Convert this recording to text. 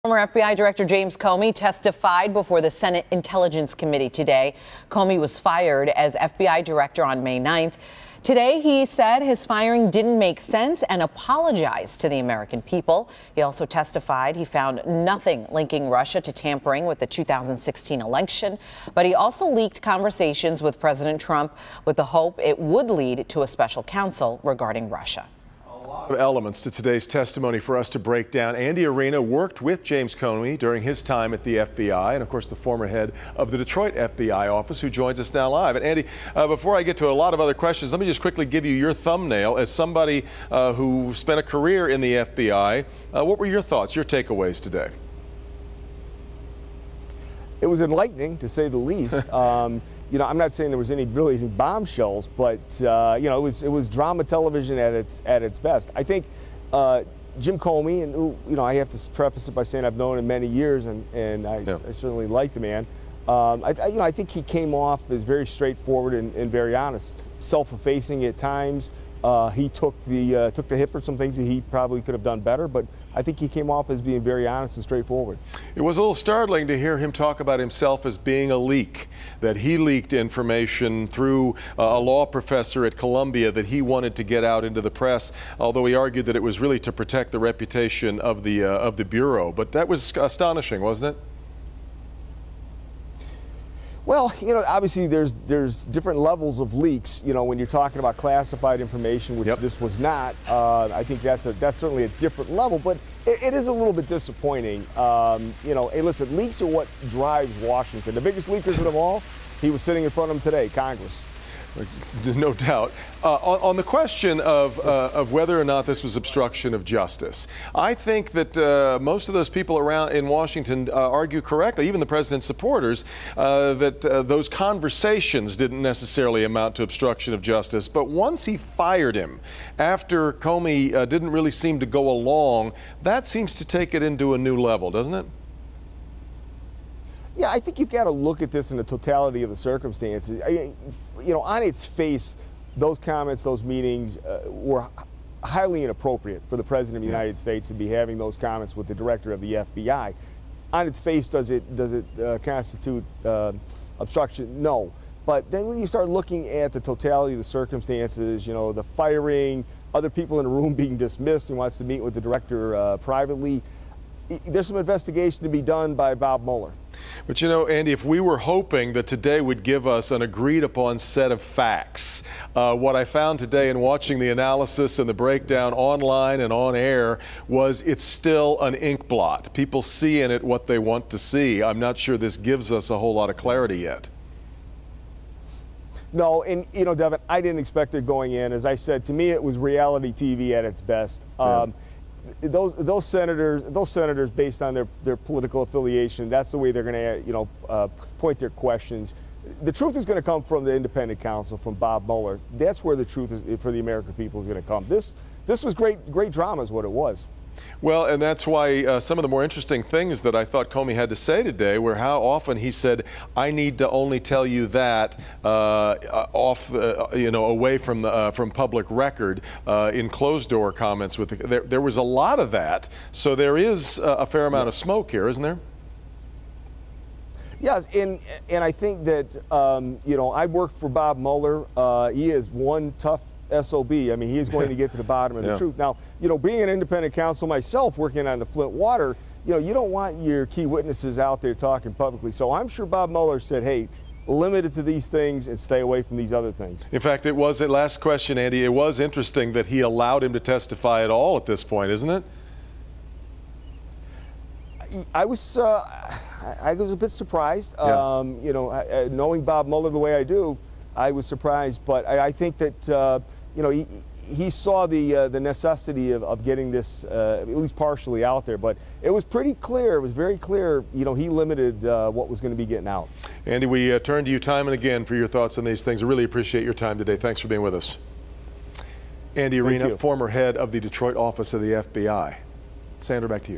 Former FBI Director James Comey testified before the Senate Intelligence Committee today. Comey was fired as FBI Director on May 9th. Today, he said his firing didn't make sense and apologized to the American people. He also testified he found nothing linking Russia to tampering with the 2016 election, but he also leaked conversations with President Trump with the hope it would lead to a special counsel regarding Russia. Elements to today's testimony for us to break down. Andy Arena worked with James Comey during his time at the FBI, and of course the former head of the Detroit FBI office, who joins us now live. And Andy, before I get to a lot of other questions, let me just quickly give you your thumbnail as somebody who spent a career in the FBI. What were your thoughts, your takeaways today? It was enlightening, to say the least. You know, I'm not saying there was any bombshells, but you know, it was drama television at its best. I think Jim Comey, and you know, I have to preface it by saying I've known him many years, and I certainly like the man. I think he came off as very straightforward and very honest, self-effacing at times. He took the hit for some things that he probably could have done better, but I think he came off as being very honest and straightforward. It was a little startling to hear him talk about himself as being a leak, that he leaked information through a law professor at Columbia that he wanted to get out into the press, although he argued that it was really to protect the reputation of the Bureau. But that was astonishing, wasn't it? Well, you know, obviously there's different levels of leaks. You know, when you're talking about classified information, which this was not, I think that's certainly a different level. But it is a little bit disappointing. You know, hey, listen, leaks are what drives Washington. The biggest leakers of them all, he was sitting in front of them today, Congress. No doubt. On the question of whether or not this was obstruction of justice, I think that most of those people around in Washington argue correctly, even the president's supporters, that those conversations didn't necessarily amount to obstruction of justice. But once he fired him, after Comey didn't really seem to go along, that seems to take it into a new level, doesn't it? Yeah, I think you've got to look at this in the totality of the circumstances. You know, on its face, those comments, those meetings were highly inappropriate for the President of the United States to be having those comments with the Director of the FBI. On its face, does it constitute obstruction? No. But then when you start looking at the totality of the circumstances, you know, the firing, other people in the room being dismissed, and wants to meet with the Director privately, there's some investigation to be done by Bob Muller. But you know, Andy, if we were hoping that today would give us an agreed upon set of facts, what I found today in watching the analysis and the breakdown online and on air was it's still an ink blot. People see in it what they want to see. I'm not sure this gives us a whole lot of clarity yet. No, and you know, Devin, I didn't expect it going in. As I said, to me, it was reality TV at its best. Those senators, based on their political affiliation, that's the way they're going to, point their questions. The truth is going to come from the independent counsel, from Bob Muller. That's where the truth is for the American people is going to come. This was great drama, is what it was. Well, and that's why some of the more interesting things that I thought Comey had to say today were how often he said, "I need to only tell you that away from public record," in closed-door comments. There was a lot of that, so there is a fair amount of smoke here, isn't there? Yes, and I think that I worked for Bob Mueller. He is one tough SOB. I mean, he is going to get to the bottom of the truth. Now, being an independent counsel myself, working on the Flint water, you don't want your key witnesses out there talking publicly. So I'm sure Bob Mueller said, hey, limit it to these things and stay away from these other things. In fact, it was, last question, Andy, it was interesting that he allowed him to testify at all at this point, isn't it? I was a bit surprised. Knowing Bob Mueller the way I do, I was surprised, but I think that he saw the necessity of getting this at least partially out there. But it was pretty clear. It was very clear. He limited what was going to be getting out. Andy, we turn to you time and again for your thoughts on these things. I really appreciate your time today. Thanks for being with us. Andy Arena, former head of the Detroit office of the FBI. Sandra, back to you.